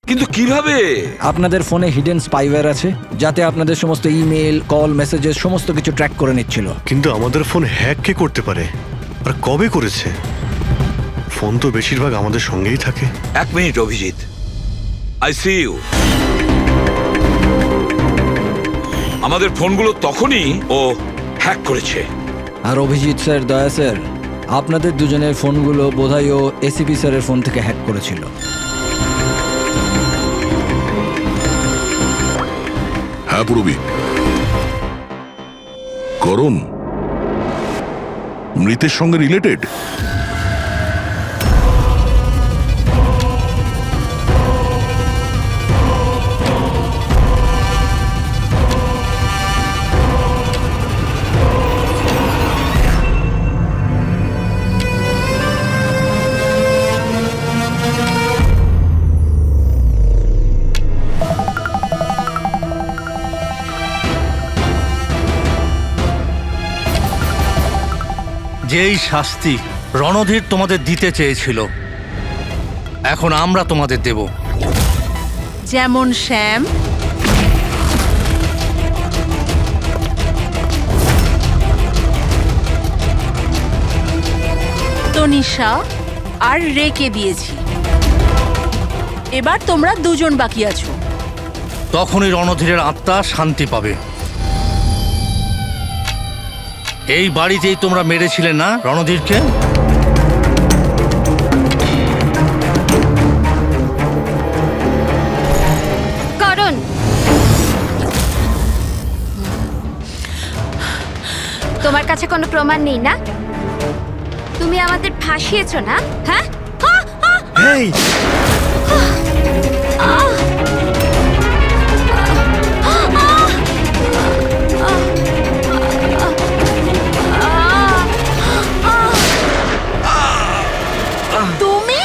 কিন্তু কিভাবে? আপনাদের ফোনে হিডেন স্পাইওয়্যার আছে, যাতে আপনাদের সমস্ত ইমেল, কল, মেসেজেস সমস্ত কিছু ট্র্যাক করে নিচ্ছিল। কিন্তু আমাদের ফোন হ্যাক কে করতে পারে, আর কবে করেছে? ফোন তো বেশিরভাগ আমাদের সঙ্গেই থাকে। এক minute Abhijit, I see you. আমাদের ফোনগুলো তখনই ও হ্যাক করেছে। আর অভিজিৎ স্যার, দয়া স্যার, আপনাদের দুজনের ফোনগুলো বোধহয় ও এসিপি স্যারের ফোন থেকে হ্যাক করেছিল। হ্যাঁ পুরবি। করণ মৃতের সঙ্গে রিলেটেড? যেই শাস্তি রণধীর তোমাদের দিতে চেয়েছিল, এখন আমরা তোমাদের দেব। যেমন শ্যাম, তনিষা আর রেকে দিয়েছি। এবার তোমরা দুজন বাকি আছো। তখনই রণধীরের আত্মা শান্তি পাবে। এই বাড়িতেই তোমরা মেরেছিলে না রণধীরকে? করণ, তোমার কাছে কোনো প্রমাণ নেই না? তুমি আমাদের ফাঁসিয়েছো না? হ্যাঁ, এই তুমি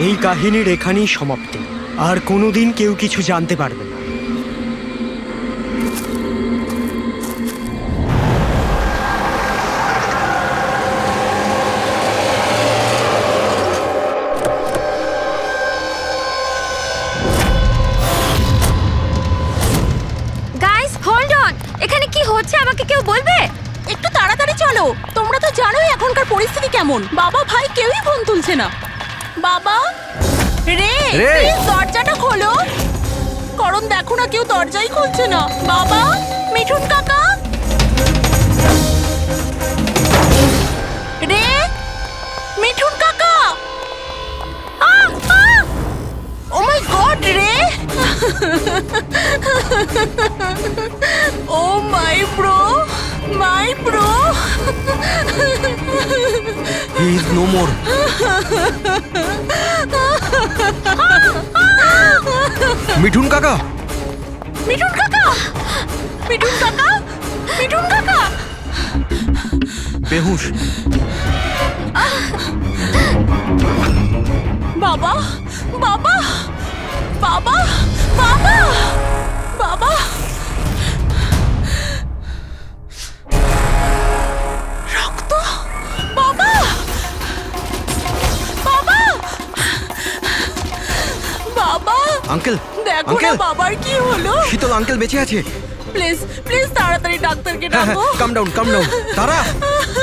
এই কাহিনীর এখানেই সমাপ্তি। আর কোনোদিন কেউ কিছু জানতে পারবে না। গাইস হোল্ড অন, এখানে কি হচ্ছে আমাকে কেউ বলবে? একটু তাড়াতাড়ি চলো। তোমরা তো জানোই এখনকার পরিস্থিতি কেমন। বাবা ভাই কেউই ফোন তুলছে না। বাবা, রে প্লিজ দরজাটা খোলো। করণ দেখো না, কেউ দরজাই খুলছে না। বাবা, মিঠুন কাকা, রে মিঠুন কাকা। ও মাই গড, রে oh my bro, my bro. He is no more. Mithun কাকা, মিঠুন কাকা, মিঠুন কাকা, মিঠুন কাকা। বেহুশ। বাবা, বাবা, বাবা, বাবা, বাবা। রক্ত, বাবা, বাবা, বাবা। আঙ্কেল, দেখো না আঙ্কেল। বাবার কি হলো। শীতল আঙ্কেল বেঁচে আছে। প্লিজ প্লিজ তাড়াতাড়ি ডাক্তারকে ডাকো। Calm down, calm down. Tara,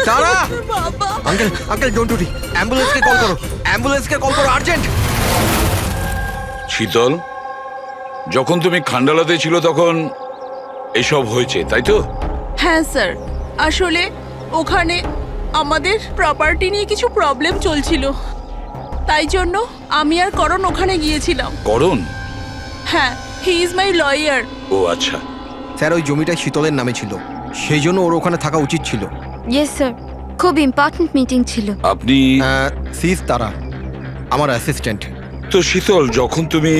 Tara. বাবা। Uncle, uncle don't do it. অ্যাম্বুলেন্সকে কল করো, অ্যাম্বুলেন্সকে কল করো আর্জেন্ট। শীতল, যখন তুমি খান্ডালাতে ছিল তখন এসব হয়েছে, তাই তো? হ্যাঁ স্যার, আসলে ওখানে আমাদের প্রপার্টি নিয়ে কিছু প্রবলেম চলছিল, তাই জন্য আমি আর করণ ওখানে গিয়েছিলাম। করণ? হ্যাঁ, হি ইজ মাই লয়ার। ও আচ্ছা। স্যার, ওই জমিটা শীতলের নামে ছিল, সেই জন্য ওর ওখানে থাকা উচিত ছিল। ইয়েস স্যার, খুব ইম্পর্ট্যান্ট মিটিং ছিল। আপনি সিজ তারা, আমার অ্যাসিস্ট্যান্ট। তো শীতল, যখন তুমি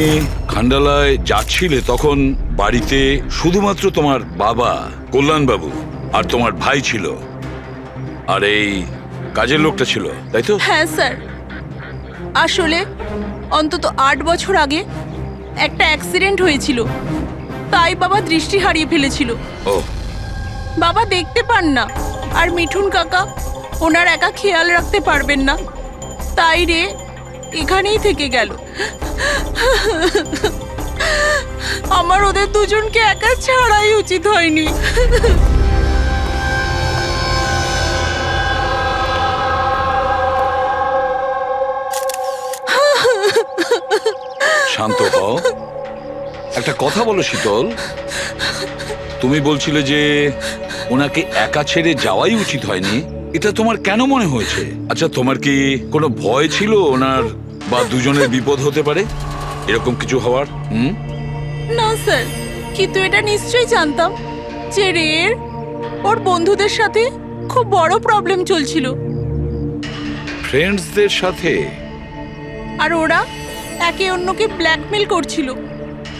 খান্ডালায় যাচ্ছিলে তখন বাড়িতে শুধুমাত্র তোমার বাবা কল্যাণবাবু আর তোমার ভাই ছিল, আর এই কাজের লোকটা ছিল, তাই তো? হ্যাঁ স্যার, আসলে অন্তত 8 বছর আগে একটা অ্যাক্সিডেন্ট হয়েছিল, তাই বাবা দৃষ্টি হারিয়ে ফেলেছিল। ও, বাবা দেখতে পান না, আর মিঠুন কাকা ওনার একা খেয়াল রাখতে পারবেন না, তাই রে এখানেই থেকে গেল। আমার ওদের দুজনকে একা ছাড়াই উচিত হয়নি। শান্ত হও। একটা কথা বলো শীতল, তুমি বলছিলে যে ওনাকে একা ছেড়ে যাওয়াই উচিত হয়নি, এটা তোমার কেন মনে হয়েছে? আচ্ছা, তোমার কি কোনো ভয় ছিল ওনার বা দুজনের বিপদ হতে পারে, এরকম কিছু হওয়ার? না স্যার, কিন্তু এটা নিশ্চয়ই জানতাম যে রের ওর বন্ধুদের সাথে খুব বড় প্রবলেম চলছিল, ফ্রেন্ডসদের সাথে? আর ওরা একে অন্যকে ব্ল্যাকমেল করছিল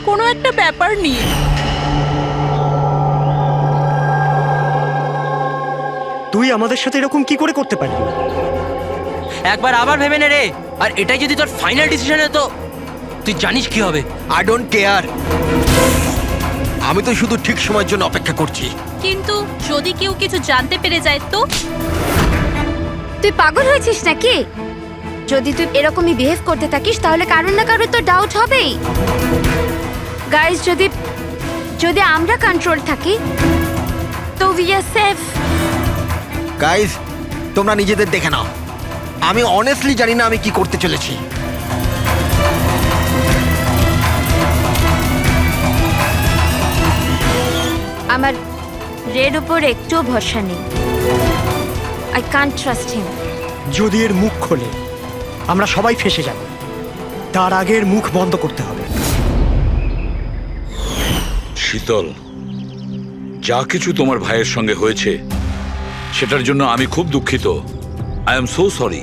কোনো একটা ব্যাপার নিয়ে। তুই আমাদের সাথে এরকম কি করে করতে পারলি? একবার আবার ভেবে নে রে, আর এটাই যদি তোর ফাইনাল ডিসিশন হতো, তুই জানিস কি হবে। আই ডোন্ট কেয়ার, আমি তো শুধু ঠিক সময়ের জন্য অপেক্ষা করছি। কিন্তু যদি কেউ কিছু জানতে পেরে যায় তো? তুই পাগল হয়েছিস নাকি? যদি তুই এরকমই বিহেভ করতে থাকিস তাহলে কারণ না কারণ তো ডাউট হবেই। গাইস, যদি আমরা কন্ট্রোল থাকি তো উই আর সেফ। গাইজ, তোমরা নিজেদের দেখে নাও, আমি অনেস্টলি জানি না আমি কি করতে চলেছি। আমার রেড উপর একটু ভরসা নেই। I can't trust him. যদি এর মুখ খোলে আমরা সবাই ফেঁসে যাব, তার আগে এর মুখ বন্ধ করতে হবে। শীতল, যা কিছু তোমার ভাইয়ের সঙ্গে হয়েছে সেটার জন্য আমি খুব দুঃখিত। I am so sorry.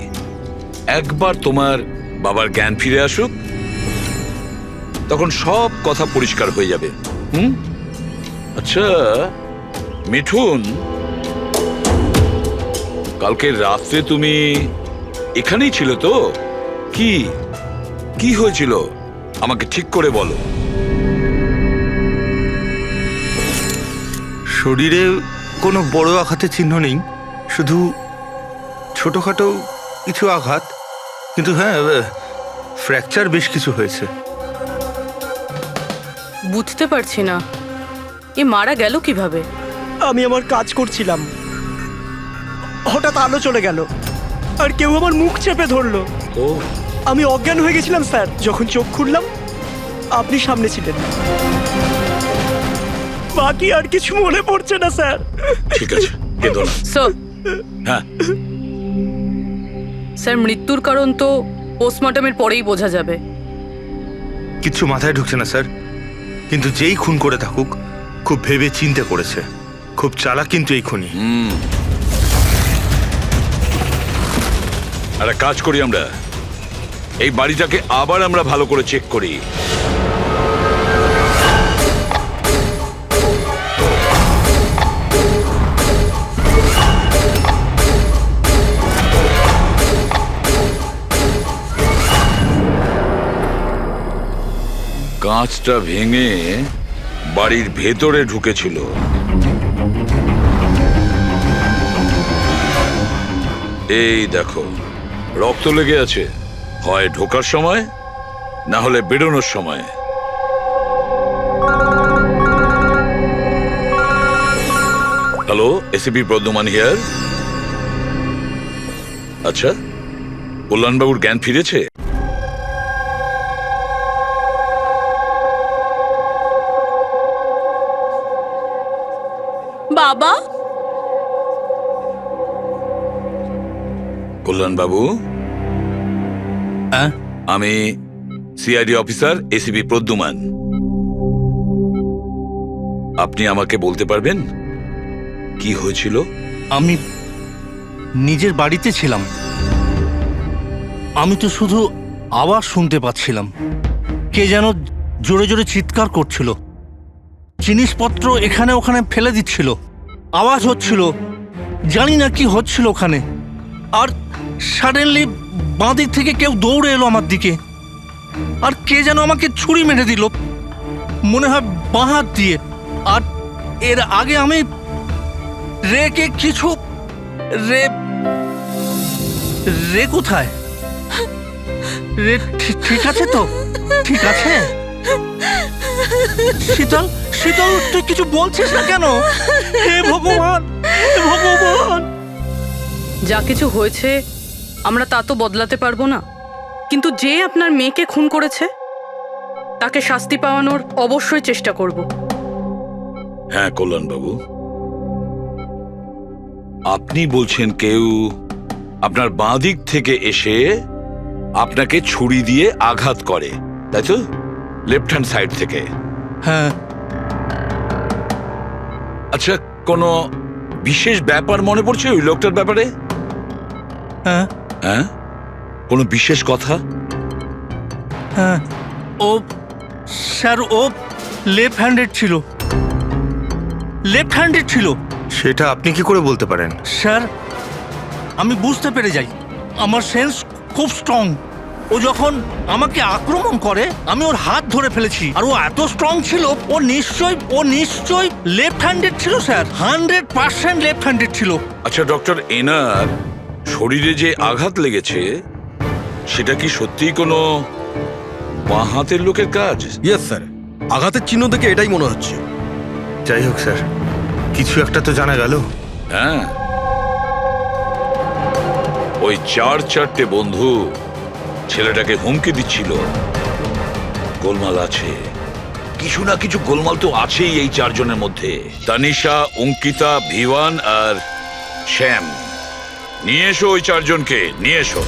একবার তোমার বাবার জ্ঞান ফিরে আসুক, তখন সব কথা পরিষ্কার হয়ে যাবে। আচ্ছা মিঠুন, কালকে রাত্রে তুমি এখানেই ছিল তো? কি কি হয়েছিল আমাকে ঠিক করে বলো। শরীরে কোনো বড় আঘাতের চিহ্ন নেই, শুধু ছোটোখাটো কিছু আঘাত, কিন্তু হ্যাঁ ফ্র্যাকচার বেশ কিছু হয়েছে। বুঝতে পারছি না, এ মারা গেল কিভাবে? আমি আমার কাজ করছিলাম, হঠাৎ আলো চলে গেল আর কেউ আমার মুখ চেপে ধরলো। ও, আমি অজ্ঞান হয়ে গেছিলাম স্যার। যখন চোখ খুললাম আপনি সামনে ছিলেন। বাকি আর কিছু মনে পড়ছে না স্যার। ঠিক আছে, কেঁদো না। হ্যাঁ, স্যার, মৃত্যুর কারণ তো পোস্টমর্টমের পরেই বোঝা যাবে। কিচ্ছু মাথায় ঢুকছে না স্যার, কিন্তু যেই খুন করে থাকুক খুব ভেবে চিন্তে করেছে। খুব চালাক কিন্তু এই খুনি। একটা কাজ করি আমরা, এই বাড়িটাকে আবার আমরা ভালো করে চেক করি। কাঁচটা ভেঙে বাড়ির ভেতরে ঢুকেছিল। এই দেখো, রক্ত লেগে আছে, হয় ঢোকার সময় না হলে বেরোনোর সময়। Hello, ACP Pradyuman here. আচ্ছা, কল্যাণবাবুর জ্ঞান ফিরেছে? বাবা, কল্যাণবাবু, হ্যাঁ? আমি সিআইডি অফিসার এসিপি প্রদ্যুমান। আপনি আমাকে বলতে পারবেন কি হয়েছিল? আমি নিজের বাড়িতে ছিলাম, আমি তো শুধু আওয়াজ শুনতে পাচ্ছিলাম। কে যেন জোরে জোরে চিৎকার করছিল, জিনিসপত্র এখানে ওখানে ফেলে দিচ্ছিল, আওয়াজ হচ্ছিল, জানি না কি হচ্ছিল ওখানে। আর সাডেনলি বাঁ দিক থেকে কেউ দৌড়ে এলো আমার দিকে, আর কে যেন আমাকে ছুরি মেরে দিল, মনে হয় বাঁ হাত দিয়ে। আর এর আগে আমি রেকে কিছু রে কোথায়? রে ঠিক আছে তো? ঠিক আছে? শীতল, শীতল, তুই কিছু বলছিস না কেন? হে ভগবান, হে ভগবান! যা কিছু হয়েছে আমরা তা তো বদলাতে পারবো না, কিন্তু যে আপনার মেয়েকে খুন করেছে তাকে শাস্তি পাওয়ানোর অবশ্যই চেষ্টা করব। হ্যাঁ কল্যাণবাবু, আপনি বলছেন কেউ আপনার বাঁ দিক থেকে এসে আপনাকে ছুরি দিয়ে আঘাত করে, তাই তো? লেফট হ্যান্ড সাইড থেকে? হ্যাঁ। আচ্ছা, কোনো বিশেষ ব্যাপার মনে পড়ছে ওই লোকটার ব্যাপারে? হ্যাঁ হ্যাঁ, কোনো বিশেষ কথা? হ্যাঁ, ও স্যার, ও লেফট হ্যান্ডেড ছিল, লেফট হ্যান্ডেড ছিল। সেটা আপনি কি করে বলতে পারেন? স্যার, আমি বুঝতে পেরে যাই, আমার সেন্স খুব স্ট্রং। ও যখন আমাকে আক্রমণ করে আমি ওর হাত ধরে ফেলেছি, আর ও এত স্ট্রং ছিল, ও নিশ্চয়ই লেফট হ্যান্ডেড ছিল স্যার, 100% লেফট হ্যান্ডেড ছিল। আচ্ছা ডক্টর, এনার শরীরে যে আঘাত লেগেছে সেটা কি সত্যিই কোনো বাঁ হাতের লোকের কাজ? ইয়েস স্যার, আঘাতের চিহ্ন দেখে এটাই মনে হচ্ছে। যাই হোক স্যার, কিছু একটা তো জানা গেল। হ্যাঁ, ওই 4-4টে বন্ধু ছেলেটাকে হুমকি দিচ্ছিল। গোলমাল আছে, কিছু না কিছু গোলমাল তো আছেই এই 4 জনের মধ্যে। তানিশা, অঙ্কিতা, ভিওয়ান আর শ্যাম। নিয়ে এসো ওই 4 জনকে, নিয়ে এসো।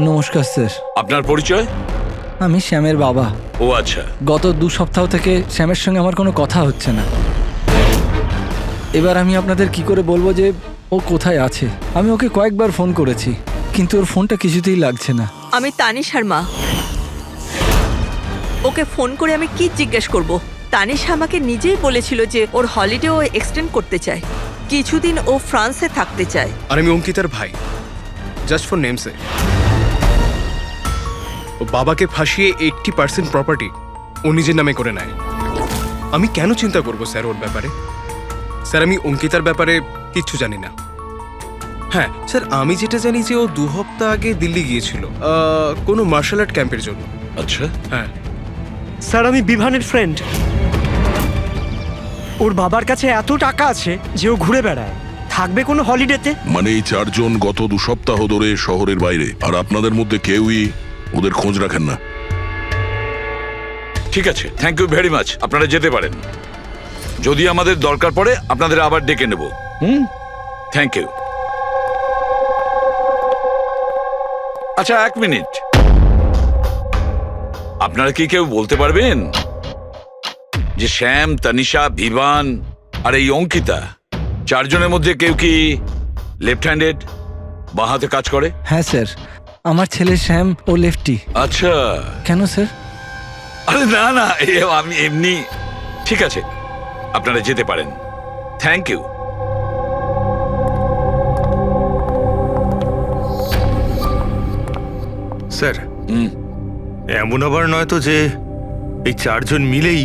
নমস্কার স্যার। আপনার পরিচয়? আমি শ্যামের বাবা। ও আচ্ছা। গত 2 সপ্তাহ থেকে শ্যামের সঙ্গে আমার কোনো কথা হচ্ছে না। এবার আমি আপনাদের কি করে বলবো যে ও কোথায় আছে? আমি ওকে কয়েকবার ফোন করেছি, কিন্তু ওর ফোনটা কিছুতেই লাগছে না। আমি তানিশার মা। ওকে ফোন করে আমি কি জিজ্ঞেস করব? তানিশা আমাকে নিজেই বলেছিল যে ওর হলিডে ও এক্সটেন্ড করতে চায়, কিছুদিন ও ফ্রান্সে থাকতে চায়। আর আমি অঙ্কিতার ভাই, জাস্ট ফর নেমসে। ও বাবাকে ফাঁসিয়ে 80% প্রপার্টি ও নিজের নামে করে নেয়। আমি কেন চিন্তা করব স্যার ওর ব্যাপারে? স্যার, আমি অঙ্কিতার ব্যাপারে কিচ্ছু জানি না। হ্যাঁ স্যার, আমি যেটা জানি যে ও 2 সপ্তাহ আগে দিল্লি গিয়েছিল কোনো মার্শাল আর্ট ক্যাম্পের জন্য। আচ্ছা। হ্যাঁ স্যার, আমি বিভানের ফ্রেন্ড। ওর বাবার কাছে এত টাকা আছে যে ও ঘুরে বেড়ায়, থাকবে কোনো হলিডেতে? মানে এই 4 জন গত 2 সপ্তাহ ধরে শহরের বাইরে, আর আপনাদের মধ্যে কেউই ওদের খোঁজ রাখেন না। ঠিক আছে, থ্যাংক ইউ ভেরি মাচ। আপনারা যেতে পারেন। যদি আমাদের দরকার পড়ে আপনাদের আবার ডেকে নেব। Thank you. আচ্ছা, 1 মিনিট। আপনারা কি কেউ বলতে পারবেন যে শ্যাম, তানিশা, ভিভান আর এই অঙ্কিতা চারজনের মধ্যে কেউ কি লেফট হ্যান্ডেড, বাঁ হাতে কাজ করে? হ্যাঁ স্যার, আমার ছেলে শ্যাম ও লেফটি। আচ্ছা। কেন স্যার? আরে না না, আমি এমনি। ঠিক আছে, আপনারা যেতে পারেন। Thank you. স্যার, এমন আবার নয় তো যে এই চারজন মিলেই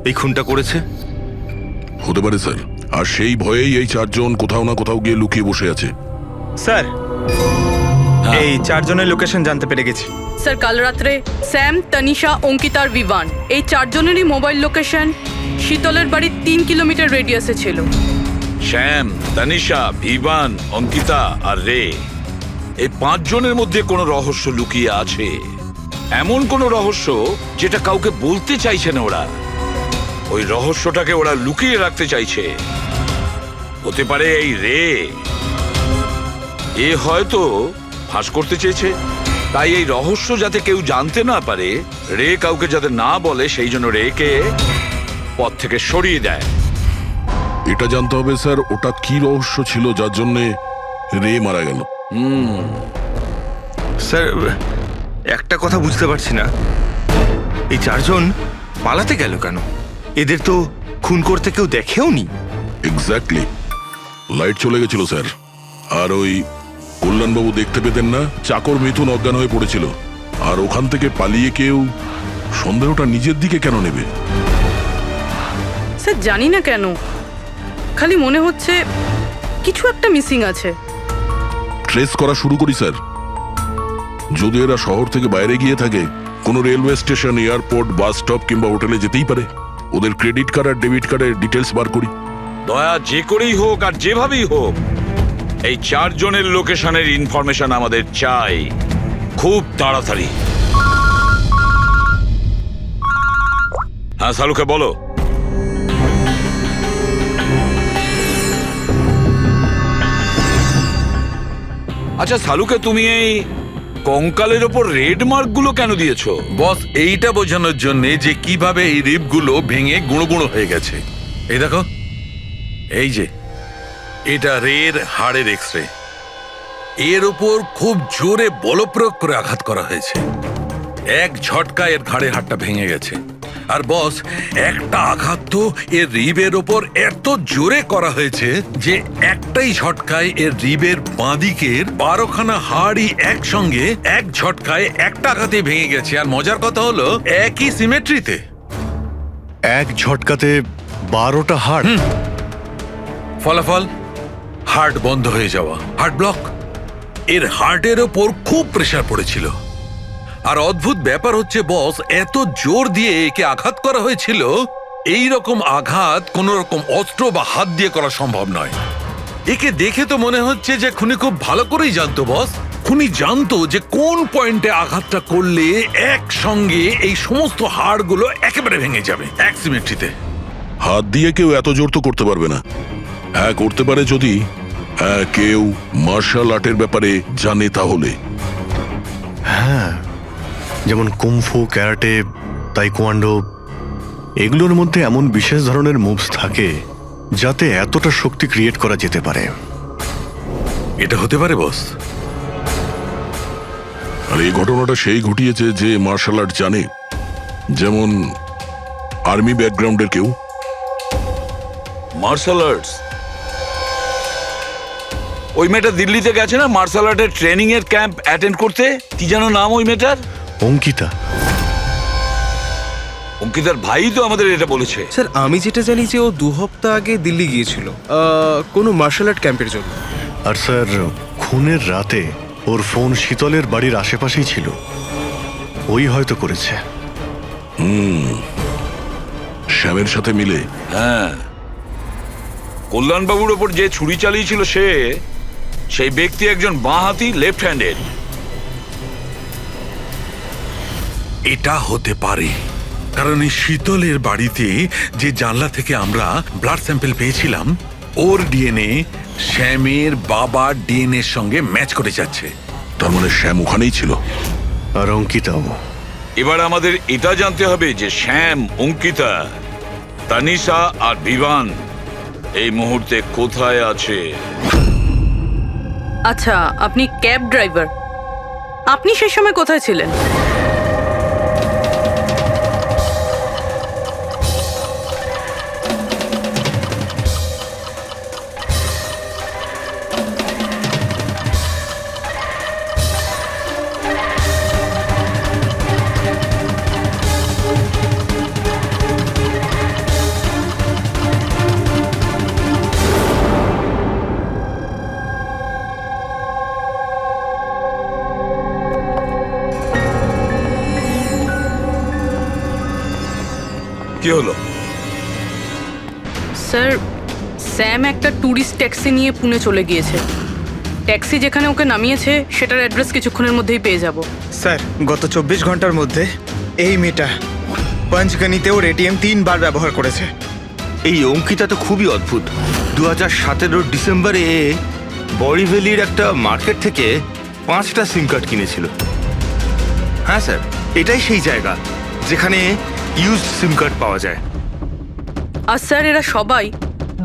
এই খুনটা করেছে? হতে পারে স্যার, আর সেই ভয়েই এই চারজন কোথাও না কোথাও গিয়ে লুকিয়ে বসে আছে। স্যার, এই চারজনের লোকেশন জানতে পেরে গেছি। স্যার, কাল রাত্রে স্যাম, তানিশা, অঙ্কিতা আর বিভান এই চারজনেরই মোবাইল লোকেশন শীতলের বাড়ির 3 কিলোমিটার রেডিয়াসে ছিল। শ্যাম, তানিশা, ভিভান, অঙ্কিতা আর রে, এই 5 জনের মধ্যে কোনো রহস্য লুকিয়ে আছে। এমন কোনো রহস্য যেটা কাউকে বলতে চাইছে না ওরা। ওই রহস্যটাকে ওরা লুকিয়ে রাখতে চাইছে। হতে পারে এই রে, এ হয়তো ফাঁস করতে চেয়েছে। তাই এই রহস্য যাতে কেউ জানতে না পারে, রে কাউকে যাতে না বলে, সেই জন্য রেকে পথ থেকে সরিয়ে দেয়। এটা জানতে হবে স্যার, ওটা কি রহস্য ছিল যার জন্যে রে মারা গেল। স্যার, একটা কথা বুঝতে পারছি না, এই চারজন পালাতে গেল কেন? এদের তো খুন করতে কেউ দেখেও নি। এক্স্যাক্টলি, লাইট চলে গেছিল স্যার। আর ওই কল্যাণবাবু দেখতে পেতেন না, চাকর মিথুন অজ্ঞান হয়ে পড়েছিল। আর ওখান থেকে পালিয়ে কেউ সন্দেহটা নিজের দিকে কেন নেবে? স্যার, জানি না কেন, খালি মনে হচ্ছে কিছু একটা মিসিং আছে। ট্রেস করা শুরু করি স্যার। যদি এরা শহর থেকে বাইরে গিয়ে থাকে, কোনো railway station, airport, bus stop কিংবা হোটেলে যেতেই পারে। ওদের ক্রেডিট কার্ড আর ডেবিট কার্ডের ডিটেলস বার করি। দয়া, যে করেই হোক আর যেভাবেই হোক, এই 4 জনের লোকেশনের ইনফরমেশন আমাদের চাই, খুব তাড়াতাড়ি। হ্যাঁ সালুকে বলো। আচ্ছা সালুকে, তুমি এই কঙ্কালের ওপর রেড মার্ক গুলো কেন দিয়েছো? বস, এইটা বোঝানোর জন্য যে কিভাবে এই রিপগুলো ভেঙে গুঁড়ো গুঁড়ো হয়ে গেছে। এই দেখো, এই যে এটা রের হাড়ের এক্সরে। এর উপর খুব জোরে বলপ্রয়োগ করে আঘাত করা হয়েছে। এক ঝটকায় এর ঘাড়ের হাড়টা ভেঙে গেছে। আর বস, একটা আঘাত তো এর রিবের ওপর এত জোরে করা হয়েছে যে একটাই ঝটকায় এর রিবের বাঁদিকের 12খানা হাড়ই একসঙ্গে এক ঝটকায় একটা আঘাতে ভেঙে গেছে। আর মজার কথা হলো, একই সিমেট্রিতে। এক ঝটকাতে 12টা হাড়। ফলাফল, হার্ট বন্ধ হয়ে যাওয়া, হার্ট ব্লক। এর হার্টের ওপর খুব প্রেসার পড়েছিল। আর অদ্ভুত ব্যাপার হচ্ছে বস, এত জোর দিয়ে একে আঘাত করা হয়েছিল, এই রকম আঘাত কোন রকম অস্ত্র বা হাত দিয়ে করা সম্ভব নয়। একে দেখে তো মনে হচ্ছে যে খুনি খুব ভালো করেই জানতো বস। খুনি জানতো যে কোন পয়েন্টে আঘাতটা করলে একসঙ্গে এই সমস্ত হাড়গুলো একেবারে ভেঙে যাবে, এক সিমেট্রিতে। হাত দিয়ে কেউ এত জোর তো করতে পারবে না। হ্যাঁ, করতে পারে যদি কেউ মার্শাল আর্টের ব্যাপারে জানে তাহলে। হ্যাঁ, যেমন কুমফু, ক্যারাটে, তাইকোয়ান্ডো, এগুলোর মধ্যে এমন বিশেষ ধরনের মুভস থাকে যাতে এতটা শক্তি ক্রিয়েট করা যেতে পারে। এটা হতে পারে বস। আর এই ঘটনাটা সেই ঘটিয়েছে যে মার্শাল আর্ট জানে, যেমন আর্মি ব্যাকগ্রাউন্ডের কেউ। Martial arts? ওই মেয়েটা দিল্লিতে গেছে না মার্শাল আর্টের ট্রেনিং এর ক্যাম্প অ্যাটেন্ড করতে? কি যেন নাম ওই মেয়েটার? অঙ্কিতা। অঙ্কিতার ভাই তো আমাদের এটা বলেছে। স্যার, আমি যেটা জানি যে ও 2 সপ্তাহ আগে দিল্লি গিয়েছিল কোনো মার্শাল আর্ট ক্যাম্পের জন্য। আর স্যার, খুনের রাতে ওর ফোন শীতলের বাড়ির আশেপাশেই ছিল। ওই হয়তো করেছে। শ্যামের সাথে মিলে। হ্যাঁ, কল্যাণবাবুর ওপর যে ছুরি চালিয়েছিল সেই ব্যক্তি একজন বাঁহাতি, লেফট হ্যান্ডেড। এটা হতে পারে, কারণ এই শীতলের বাড়িতে যে জানলা থেকে আমরা ব্লাড স্যাম্পল পেয়েছিলাম, ওর ডিএনএ শ্যামের বাবার ডিএনএর সঙ্গে ম্যাচ করে যাচ্ছে। তার মানে শ্যাম ওখানেই ছিল। আর অঙ্কিতাও। এবার আমাদের এটা জানতে হবে যে শ্যাম, অঙ্কিতা, তানিশা আর বিভান এই মুহূর্তে কোথায় আছে। আচ্ছা, আপনি ক্যাব ড্রাইভার, আপনি সেই সময় কোথায় ছিলেন? কি হলো? স্যার, স্যাম একটা ট্যুরিস্ট ট্যাক্সি নিয়ে পুনে চলে গিয়েছে। ট্যাক্সি যেখানে ওকে নামিয়েছে সেটার অ্যাড্রেস কিছুক্ষণের মধ্যেই পেয়ে যাব। স্যার, গত 24 ঘন্টার মধ্যে এই মেয়েটা পঞ্চগনিতে ওর এটিএম 3 বার ব্যবহার করেছে। এই অঙ্কিতা তো খুবই অদ্ভুত। 2017 ডিসেম্বরে বড়িভ্যালির একটা মার্কেট থেকে 5টা সিম কার্ড কিনেছিল। হ্যাঁ স্যার, এটাই সেই জায়গা যেখানে ইউজড সিম কার্ড পাওয়া যায়। আর স্যার, এরা সবাই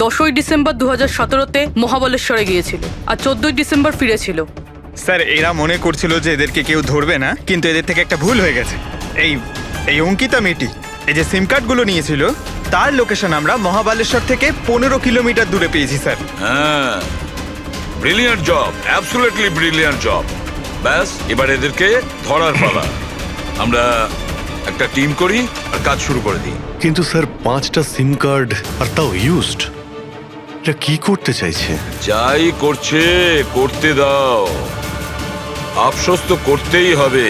10ই ডিসেম্বর 2017-তে মহাবলেশ্বরে গিয়েছিল আর 14ই ডিসেম্বর ফিরেছিল। স্যার, এরা মনে করছিল যে এদেরকে কেউ ধরবে না, কিন্তু এদের থেকে একটা ভুল হয়ে গেছে। এই অঙ্কিতা মেয়েটি এই যে সিম কার্ডগুলো নিয়েছিল তার লোকেশন আমরা মহাবালেশ্বর থেকে 15 কিলোমিটার দূরে পেয়েছি স্যার। হ্যাঁ, brilliant job, absolutely brilliant job. ব্যাস, এবার এদেরকে ধরার পালা। আমরা একটা টিম করি আর কাজ শুরু করে দিই। কিন্তু স্যার 5টা সিম কার্ড আর তাও ইউজড, এটা কি করতে চাইছে? যাই করছে করতে দাও, আফসোস তো করতেই হবে,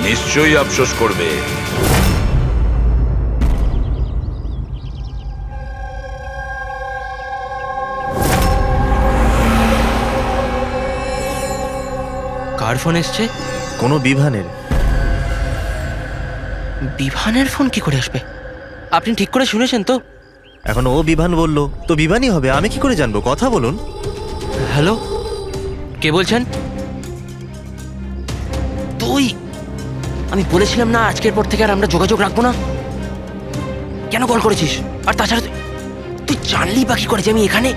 নিশ্চয়ই আফসোস করবে। কার ফোন এসছে? কোনো বিভানের। বিভানের ফোন কি করে আসবে? আপনি ঠিক করে শুনেছেন তো? এখন ও বিভান বললো তো বিভানই হবে, আমি কি করে জানবো? কথা বলুন। হ্যালো, কে বলছেন? তুই? আমি বলেছিলাম না আজকের পর থেকে আর আমরা যোগাযোগ রাখবো না। কেন কল করেছিস? আর তাছাড়া তুই জানলি বা কি করে যে আমি এখানে?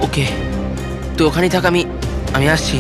ওকে, তুই ওখানেই থাক, আমি আসছি।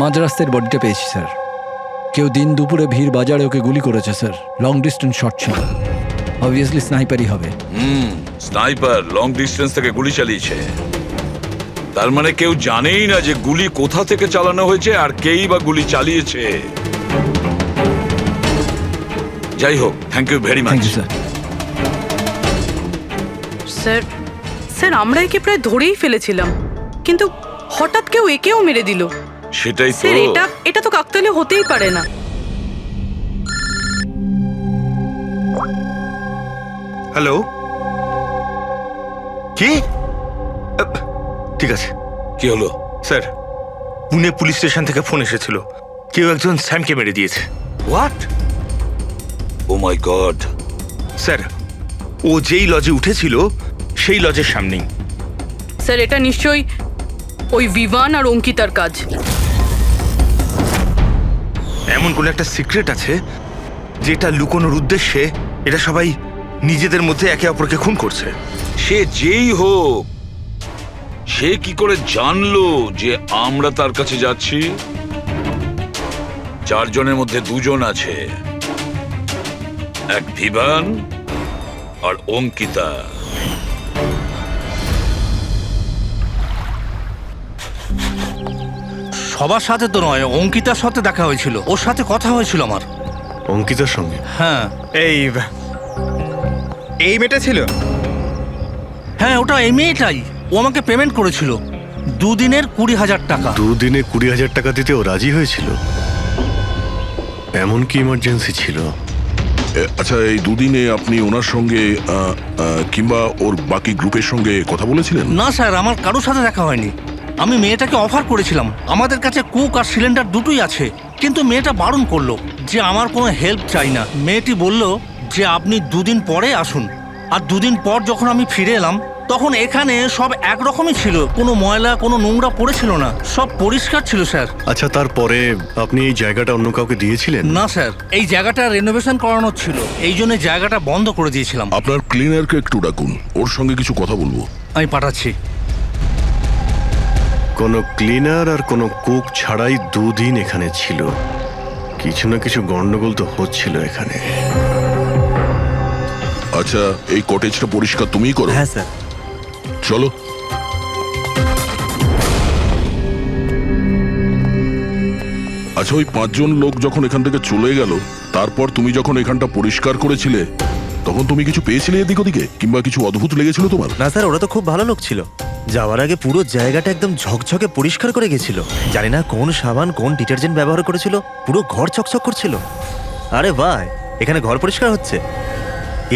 মাঝ রাস্তার বডিটা পেয়েছি স্যার। কেউ দিন দুপুরে ভিড় বাজারে ওকে গুলি করেছে স্যার। লং ডিস্টেন্স শট ছিল, অবভিয়াসলি স্নাইপারই হবে। স্নাইপার লং ডিস্টেন্স থেকে গুলি চালিয়েছে, তার মানে কেউ জানেই না যে গুলি কোথা থেকে চালানো হয়েছে আর কেই বা গুলি চালিয়েছে। যাই হোক, thank you very much. Sir. Sir, sir, আমরা একে প্রায় ধরেই ফেলেছিলাম, কিন্তু হঠাৎ কেউ একেও মেরে দিল। সেটাই তো। স্যার, এটা তো কাকতালীয় হতেই পারে না। হ্যালো, কি? ঠিক আছে। কি হলো? স্যার, পুনে পুলিশ স্টেশন থেকে ফোন এসেছিল, কেউ একজন স্যামকে মেরে দিয়েছে। What? Oh my god. Sir, ও যেই লজে উঠেছিল সেই লজের সামনেই। স্যার এটা নিশ্চয়ই ওই বিভান আর অঙ্কিতার কাজ। এমন কোন একটা সিক্রেট আছে যেটা লুকোনোর উদ্দেশ্যে এটা সবাই নিজেদের মধ্যে একে অপরকে খুন করছে। সে যেই হোক, সে কি করে জানলো যে আমরা তার কাছে যাচ্ছি? 4 জনের মধ্যে 2 জন আছে, এক ভিভান আর অঙ্কিতা। সবার সাথে তো নয়, অঙ্কিতার সাথে দেখা হয়েছিল, ওর সাথে কথা হয়েছিল আমার। অঙ্কিতার সঙ্গে? হ্যাঁ। এই মেয়েটা ছিল? হ্যাঁ, ওটা এই মেয়েটাই। ও আমাকে পেমেন্ট করেছিল 2 দিনের 20,000 টাকা। 2 দিনে 20,000 টাকা দিতে ও রাজি হয়েছিল? এমন কি ইমার্জেন্সি ছিল? আচ্ছা, এই 2 দিনে আপনি ওনার সঙ্গে কিংবা ওর বাকি গ্রুপের সঙ্গে কথা বলেছিলেন? না স্যার, আমার কারোর সাথে দেখা হয়নি। আমি মেয়েটাকে অফার করেছিলাম, আমাদের কাছে কুক আর সিলিন্ডার দুটোই আছে, কিন্তু মেয়েটা বারণ করলো যে আমার কোনো হেল্প চাই না। মেয়েটি বলল যে আপনি 2 দিন পরে আসুন। আর 2 দিন পর যখন আমি ফিরে এলাম তখন এখানে সব একরকমই ছিল, কোনো ময়লা কোনো নোংরা পড়েছিল না, সব পরিষ্কার ছিল স্যার। আচ্ছা, তারপরে আপনি এই জায়গাটা অন্য কাউকে দিয়েছিলেন? না স্যার, এই জায়গাটা রেনোভেশন করানোর ছিল, এই জন্য জায়গাটা বন্ধ করে দিয়েছিলাম। আপনার ক্লিনারকে একটু ডাকুন, ওর সঙ্গে কিছু কথা বলবো। আমি পাঠাচ্ছি। কোনো ক্লিনার আর কোনো কুক ছাড়াই 2 দিন এখানে ছিল। কিছু না কিছু গন্ডগোল তো হচ্ছিল এখানে। আচ্ছা, এই কটেজটা পরিষ্কার তুমিই করো? হ্যাঁ স্যার। চলো। আচ্ছা, ওই 5 জন লোক যখন এখান থেকে চলে গেল, তারপর তুমি যখন এখানটা পরিষ্কার করেছিলে তখন তুমি কিছু পেয়েছিলে এদিক ওদিকে, কিংবা কিছু অদ্ভুত লেগেছিল তোমার? না স্যার, ওরা তো খুব ভালো লোক ছিল। যাওয়ার আগে পুরো জায়গাটা একদম ঝকঝকে পরিষ্কার করে গেছিল। জানি না কোন সাবান কোন ডিটারজেন্ট ব্যবহার করেছিল, পুরো ঘর চকচক করছিল। আরে ভাই, এখানে ঘর পরিষ্কার হচ্ছে?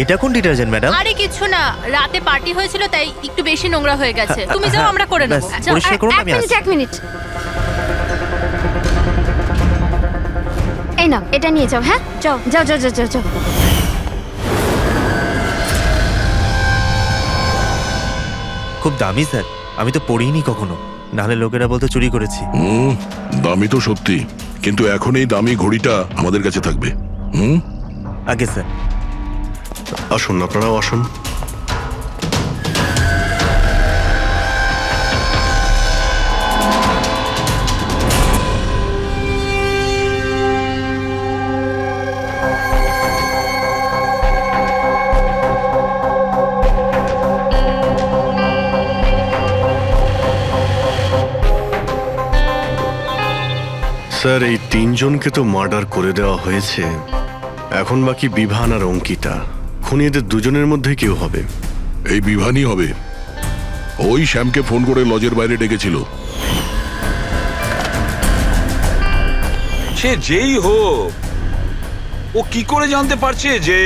এটা কোন ডিটারজেন্ট ম্যাডাম? আরে কিছু না, রাতে পার্টি হয়েছিল তাই একটু বেশি নোংরা হয়ে গেছে। তুমি যাও, আমরা করে নেব। ব্যাস, পরিষ্কার করুন, আমি আসছি। 1 মিনিট। এই নাও, এটা নিয়ে যাও। হ্যাঁ, যাও যাও যাও যাও যাও। খুব দামি স্যার, আমি তো পড়িনি কখনো, নাহলে লোকেরা বলতে চুরি করেছি। দামি তো সত্যি, কিন্তু এখন এই দামি ঘড়িটা আমাদের কাছে থাকবে। আগে স্যার। আসুন, আপনারাও আসুন। স্যার, এই 3 জনকে তো মার্ডার করে দেওয়া হয়েছে। এখন বাকি বিভান আর অঙ্কিতা। খুনি এদের 2 জনের মধ্যে কেউ হবে। এই বিভানই হবে। ওই শ্যামকে ফোন করে লজের বাইরে ডেকেছিল। সে যেই হোক, ও কি করে জানতে পারছে যে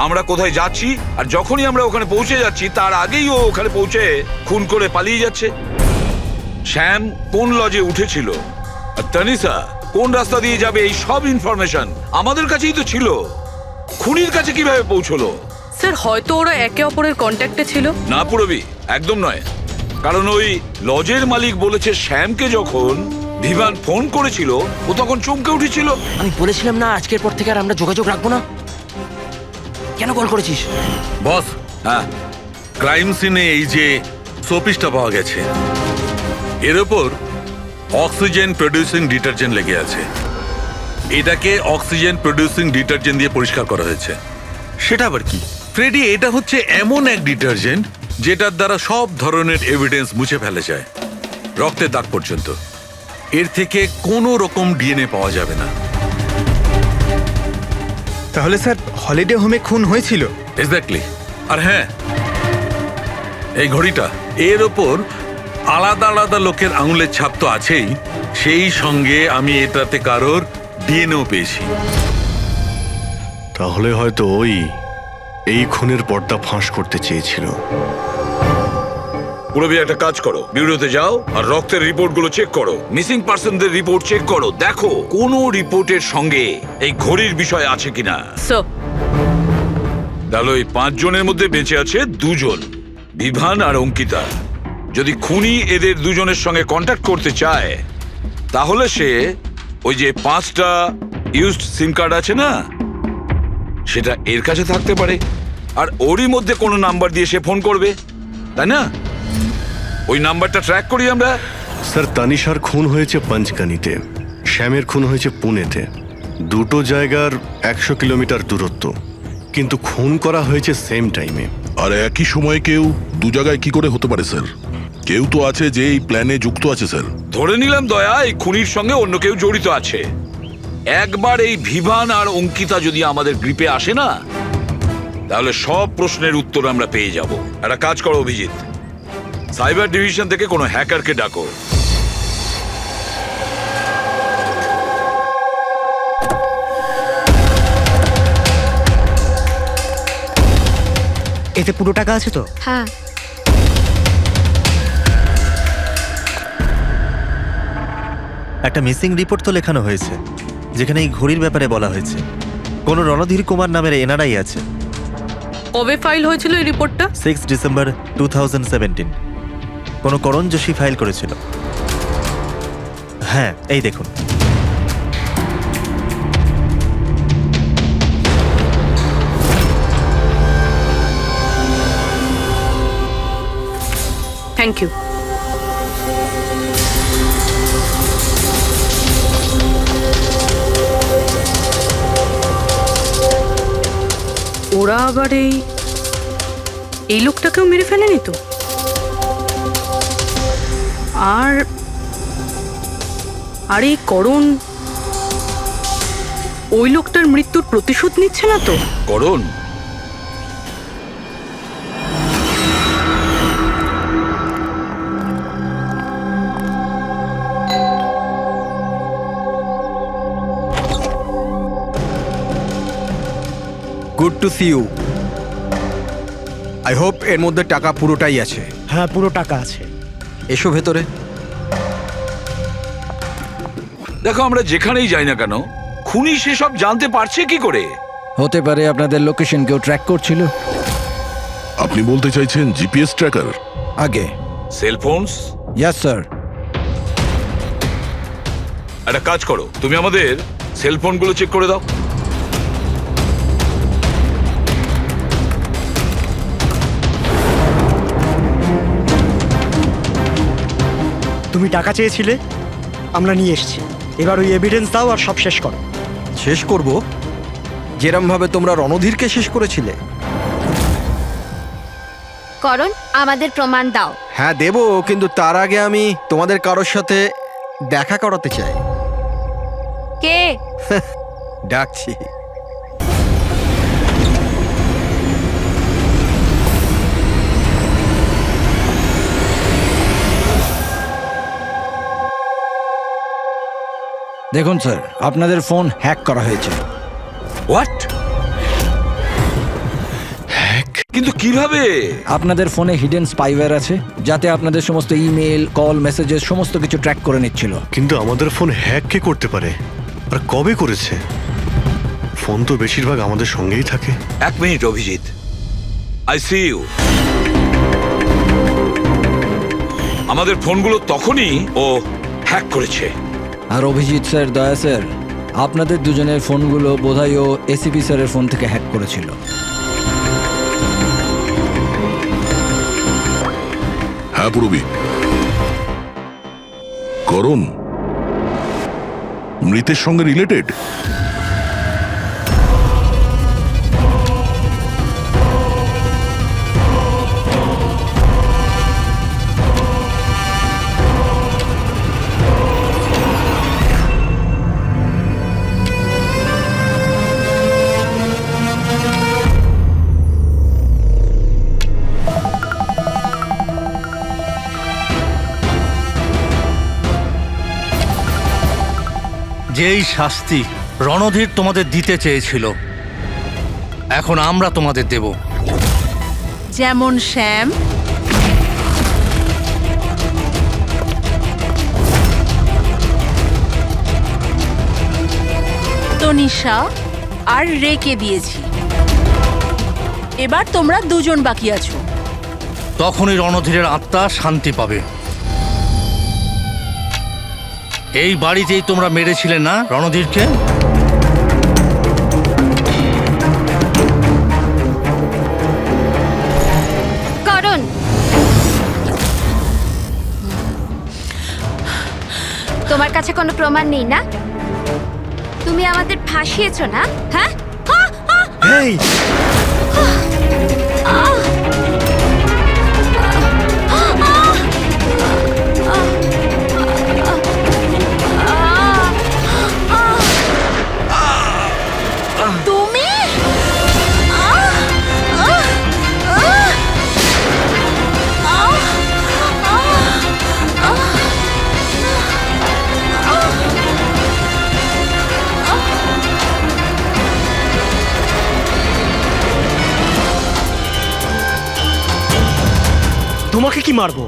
আমরা কোথায় যাচ্ছি? আর যখনই আমরা ওখানে পৌঁছে যাচ্ছি তার আগেই ও ওখানে পৌঁছে খুন করে পালিয়ে যাচ্ছে। শ্যাম কোন লজে উঠেছিল আর তানিসা কোন রাস্তা দিয়ে যাবে, এই সব ইনফরমেশন আমাদের কাছেই তো ছিল। খুনির কাছে কিভাবে পৌঁছলো? স্যার হয়তো ওরা একে অপরের কন্ট্যাক্টে ছিল। না পুরবি, একদম নয়। কারণ ওই লজের মালিক বলেছে শ্যামকে যখন ভিভান ফোন করেছিল ও তখন চমকে উঠেছিল। আমি বলেছিলাম না আজকের পর থেকে আর আমরা যোগাযোগ রাখবো না। কেন কল করেছিস? বস, হ্যাঁ, ক্রাইম সিনে এই যে সোপিসটা পাওয়া গেছে, এর ওপর অক্সিজেন প্রডিউসিং ডিটারজেন্ট লেগে আছে। এটাকে অক্সিজেন প্রডিউসিং ডিটারজেন্ট দিয়ে পরিষ্কার করা হয়েছে। সেটা আবার কি? ফ্রেডি, এটা হচ্ছে এমন এক ডিটারজেন্ট যেটার দ্বারা সব ধরনের এভিডেন্স মুছে ফেলা যায়, রক্তের দাগ পর্যন্ত। এর থেকে কোনো রকম ডিএনএ পাওয়া যাবে না। তাহলে স্যার হলিডে হোমে খুন হয়েছিল? এক্স্যাক্টলি। আর হ্যাঁ, এই ঘড়িটা, এর ওপর আলাদা আলাদা লোকের আঙুলের ছাপ তো আছেই, সেই সঙ্গে আমি এটাতে কারোর ডিএনএও পেয়েছি। তাহলে হয়তো ওই এই খুনের পর্দা ফাঁস করতে চেয়েছিল। পুরবি, একটা কাজ করো, বিউরোতে যাও আর রক্তের রিপোর্টগুলো চেক করো, মিসিং পার্সনদের রিপোর্ট চেক করো, দেখো কোনো রিপোর্টের সঙ্গে এই ঘড়ির বিষয় আছে কিনা। স্যার, তাহলে ওই 5 জনের মধ্যে বেঁচে আছে 2 জন, বিভান আর অঙ্কিতা যদি খুনি এদের দুজনের সঙ্গে কন্ট্যাক্ট করতে চায় তাহলে সে ওই যে 5টা ইউজড সিম কার্ড আছে না, সেটা এর কাছে থাকতে পারে, আর ওরই মধ্যে কোনো নাম্বার দিয়ে সে ফোন করবে, তাই না? ওই নাম্বারটা ট্র্যাক করি আমরা। স্যার, তানিশার খুন হয়েছে পঞ্চগানিতে, শ্যামের খুন হয়েছে পুনেতে। দুটো জায়গার 100 কিলোমিটার দূরত্ব, কিন্তু খুন করা হয়েছে সেম টাইমে। আর একই সময়ে কেউ দু জায়গায় কি করে হতে পারে স্যার? কেউ তো আছে যে এই প্ল্যানে যুক্ত আছে স্যার। ধরে নিলাম দয়া এই খুনির সঙ্গে অন্য কেউ জড়িত আছে। একবার এই ভিভান আর অঙ্কিতা যদি আমাদের গ্রিপে আসে না, তাহলে সব প্রশ্নের উত্তর আমরা পেয়ে যাব। একটা কাজ করো অভিজিৎ, সাইবার ডিভিশন থেকে কোনো হ্যাকারকে ডাকো। এতে পুরো টাকা আছে তো? হ্যাঁ। একটা মিসিং রিপোর্ট তো লেখানো হয়েছে, যেখানে এই ঘড়ির ব্যাপারে বলা হয়েছে কোনো রণধীর কুমার নামের এনআরআই আছে। কবে ফাইল হয়েছিল এই রিপোর্টটা? 6 ডিসেম্বর 2017। কোনো করণ যোশী ফাইল করেছিল। হ্যাঁ, এই দেখুন। Thank you. ওরা আবার এই লোকটাকেও মেরে ফেলেনি তো? আর এই করণ ওই লোকটার মৃত্যুর প্রতিশোধ নিচ্ছে না তো? Karan? Good to see you. I hope এর মধ্যে টাকা পুরোটাই আছে। হ্যাঁ, পুরো টাকা আছে। এসো ভেতরে। দেখো, আমরা যেখানেই যাই না কেন খুনি সেসব জানতে পারছে কি করে? হতে পারে আপনাদের লোকেশন কেউ ট্র্যাক করছিল। আপনি বলতে চাইছেন জিপিএস ট্র্যাকার? আগে সেলফোনস? Yes sir. একটা কাজ করো, তুমি আমাদের সেলফোনগুলো চেক করে দাও। তুমি টাকা চেয়েছিলে, আমরা নিয়ে এসেছি। এবার ওই এভিডেন্স দাও আর সব শেষ করো। শেষ করব যেরমভাবে তোমরা রণধীরকে শেষ করেছিলে। করণ, আমাদের প্রমাণ দাও। হ্যাঁ দেবো, কিন্তু তার আগে আমি তোমাদের কারোর সাথে দেখা করাতে চাই। কে? ডাকছি। দেখুন স্যার, আপনাদের ফোন হ্যাক করা হয়েছে। হোয়াট? কিন্তু কিভাবে? আপনাদের ফোনে হিডেন স্পাইওয়্যার আছে, যাতে আপনাদের সমস্ত ইমেল, কল, মেসেজেস সমস্ত কিছু ট্র্যাক করে নিচ্ছিল। কিন্তু আমাদের ফোন হ্যাক কে করতে পারে, আর কবে করেছে? ফোন তো বেশিরভাগ আমাদের সঙ্গেই থাকে। এক minute Abhijit, I see you. আমাদের ফোনগুলো তখনই ও হ্যাক করেছে। আর অভিজিৎ স্যার, দয়া স্যার, আপনাদের দুজনের ফোনগুলো বোধহয় ও এসিপি স্যারের ফোন থেকে হ্যাক করেছিল। হ্যাঁ পুরবি। করণ মৃতের সঙ্গে রিলেটেড? যেই শাস্তি রণধীর তোমাদের দিতে চেয়েছিল, এখন আমরা তোমাদের দেব। যেমন শ্যাম, তনিশা আর রেকে দিয়েছি। এবার তোমরা দুজন বাকি আছো। তখনই রণধীরের আত্মা শান্তি পাবে। এই বাড়িতেই তোমরা মেরেছিলে না রণধীরকে? করণ, তোমার কাছে কোনো প্রমাণ নেই না? তুমি আমাদের ফাঁসিয়েছো না? হ্যাঁ? এই তুমি তোমাকে কি মারবো?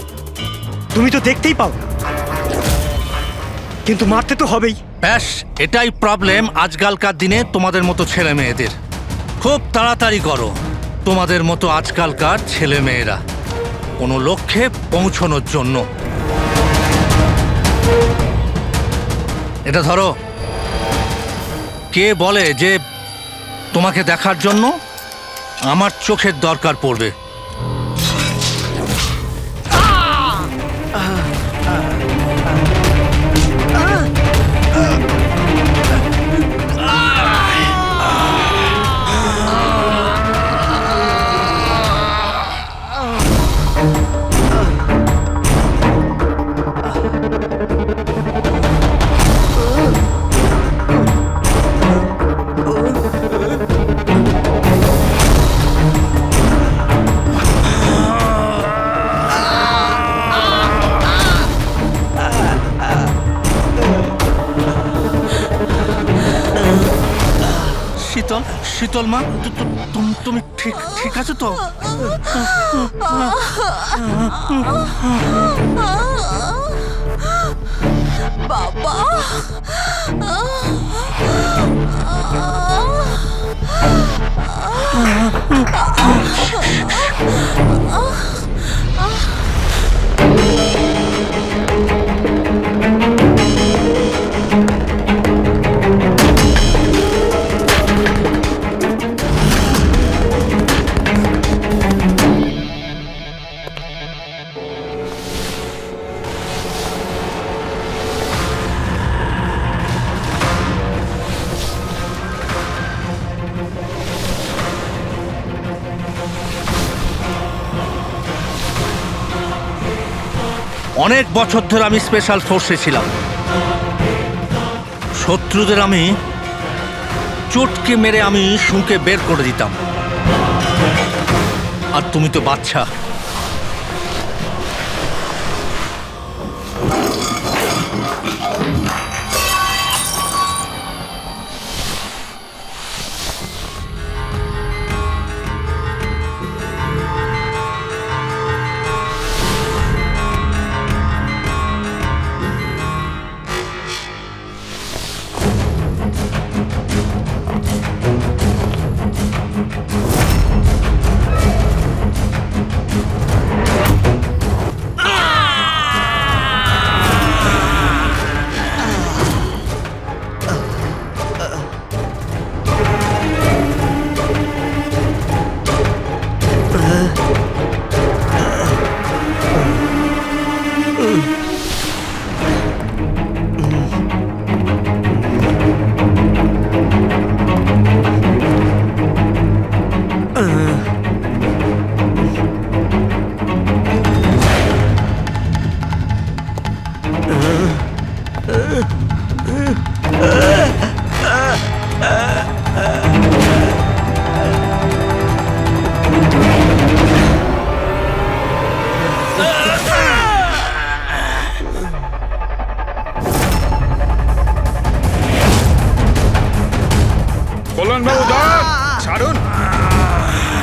তুমি তো দেখতেই পাও না, কিন্তু মারতে তো হবেই। ব্যাস, এটাই প্রবলেম আজকালকার দিনে তোমাদের মতো ছেলে মেয়েদের। খুব তাড়াতাড়ি করো তোমাদের মতো আজকালকার ছেলে মেয়েরা কোনো লক্ষ্যে পৌঁছানোর জন্য। এটা ধরো। কে বলে যে তোমাকে দেখার জন্য আমার চোখের দরকার পড়বে? শীতল, শীতল মা, তুমি ঠিক আছো তো? বাবা, অনেক বছর ধরে আমি স্পেশাল ফোর্সে ছিলাম। শত্রুদের আমি চটকে মেরে আমি শুঁকে বের করে দিতাম। আর তুমি তো বাচ্চা।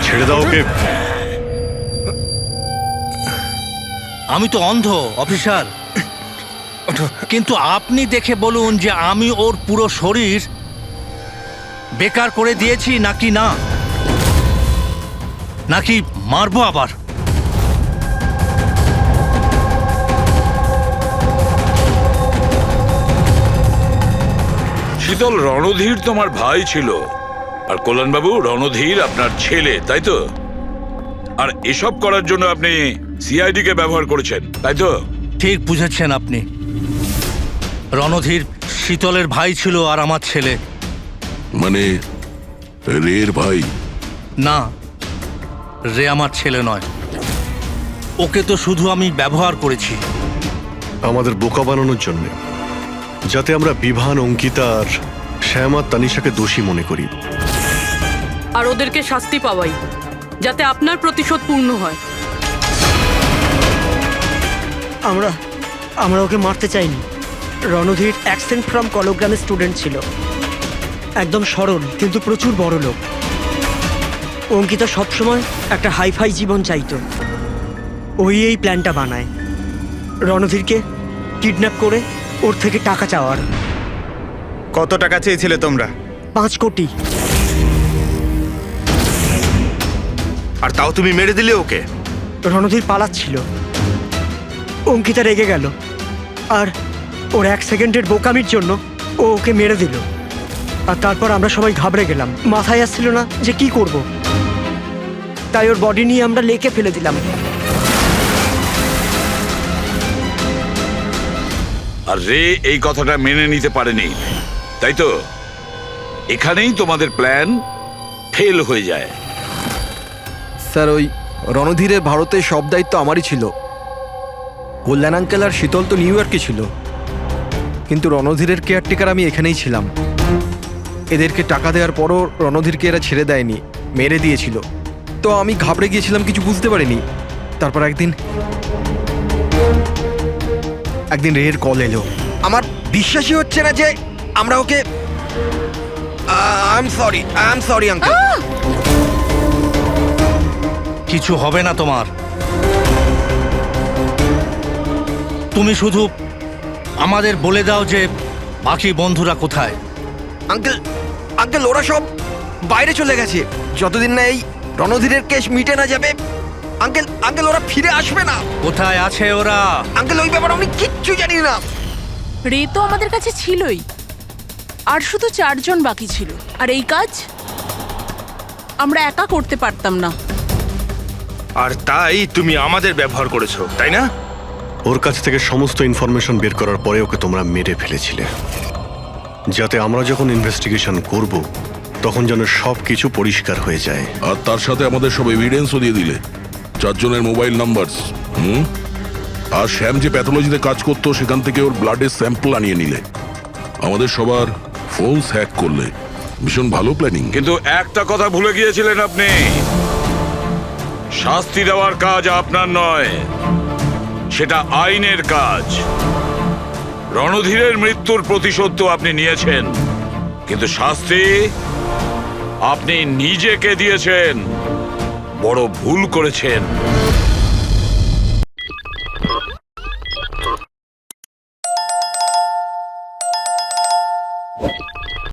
ছেড়ে দাও ওকে। আমি তো অন্ধ অফিসার, কিন্তু আপনি দেখে বলুন যে আমি ওর পুরো শরীর বেকার করে দিয়েছি নাকি না, নাকি মারবো আবার? শীতল, রণধীর তোমার ভাই ছিল আর কল্যাণবাবু রণধীর আপনার ছেলে, তাই তো? আর এসব করার জন্য আপনি সিআইডি কে ব্যবহার করেছেন, তাই তো? ঠিক বুঝেছেন আপনি। রণধীর শীতলের ভাই ছিল আর আমার ছেলে। মানে রের ভাই? না, রে আমার ছেলে নয়। ওকে তো শুধু আমি ব্যবহার করেছি আমাদের বোকা বানানোর জন্য, যাতে আমরা বিভান, অঙ্কিতা আর শ্যাম আর তানিশাকে দোষী মনে করি। আর ওদেরকে শাস্তি পাওয়াই, যাতে আপনার প্রতিশোধ পূর্ণ হয়। আমরা ওকে মারতে চাইনি। রণধীর অ্যাকসেন্ট ফ্রম কলগ্রামের স্টুডেন্ট ছিল, একদম সরল কিন্তু প্রচুর বড় লোক। অঙ্কিতা সবসময় একটা হাইফাই জীবন চাইতো, ওই এই প্ল্যানটা বানায় রণধীরকে কিডন্যাপ করে ওর থেকে টাকা চাওয়ার। কত টাকা চেয়েছিলে তোমরা? 5 কোটি। আর তাও তুমি মেরে দিলে ওকে? রণধীর পালাচ্ছিল, অঙ্কিতা রেগে গেল আর ওর 1 সেকেন্ডের বোকামির জন্য ও ওকে মেরে দিল। আর তারপর আমরা সবাই ঘাবড়ে গেলাম, মাথায় আসছিল না যে কি করব। তাই ওর বডি নিয়ে আমরা লেকে ফেলে দিলাম। আর রে এই কথাটা মেনে নিতে পারেনি, তাই তো? এখানেই তোমাদের প্ল্যান ফেল হয়ে যায়। স্যার, ওই রণধীরের ভারতে সব দায়িত্ব আমারই ছিল। কল্যাণ আঙ্কেল আর শীতল তো নিউ ইয়র্কে ছিল, কিন্তু রণধীরের কেয়ারটেকার আমি এখানেই ছিলাম। এদেরকে টাকা দেওয়ার পরও রণধীরকে এরা ছেড়ে দেয়নি, মেরে দিয়েছিল। তো আমি ঘাবড়ে গিয়েছিলাম, কিছু বুঝতে পারিনি। তারপর একদিন রের কল এলো। আমার বিশ্বাসই হচ্ছে না যে আমরা okay I am sorry uncle. কিছু হবে না তোমার। তুমি শুধু আমাদের বলে দাও যে বাকি বন্ধুরা কোথায়। আঙ্কেল ওরা সব বাইরে চলে গেছে, যতদিন না এই রণধীরের কেস মিটে না যাবে। আঙ্কেল ওরা ফিরে আসবে না। কোথায় আছে ওরা? আঙ্কেল ওই ব্যাপারে আমি কিচ্ছু জানি না। রে তো আমাদের কাছে ছিলই, আর শুধু 4 জন বাকি ছিল। আর এই কাজ আমরা একা করতে পারতাম না। আর তাই তুমি আমাদের ব্যবহার করেছো, তাই না? ওর কাছ থেকে সমস্ত ইনফরমেশন বের করার পরে ওকে তোমরা মেরে ফেলেছিলে, যাতে আমরা যখন ইনভেস্টিগেশন করব তখন যেন সব কিছু পরিষ্কার হয়ে যায়। আর তার সাথে আমাদের সব এভিডেন্সও দিয়ে দিলে, 4 জনের মোবাইল নাম্বার। আর শ্যাম যে প্যাথোলজিতে কাজ করতো সেখান থেকে ওর ব্লাডের স্যাম্পল আনিয়ে নিলে, আমাদের সবার ফোন হ্যাক করলে। ভীষণ ভালো প্ল্যানিং। কিন্তু একটা কথা ভুলে গিয়েছিলেন আপনি, শাস্তি দেওয়ার কাজ আপনার নয়, সেটা আইনের কাজ। রণধীরের মৃত্যুর প্রতিশোধ তো আপনি নিয়েছেন, কিন্তু শাস্তি আপনি নিজেকে দিয়েছেন। বড় ভুল করেছেন।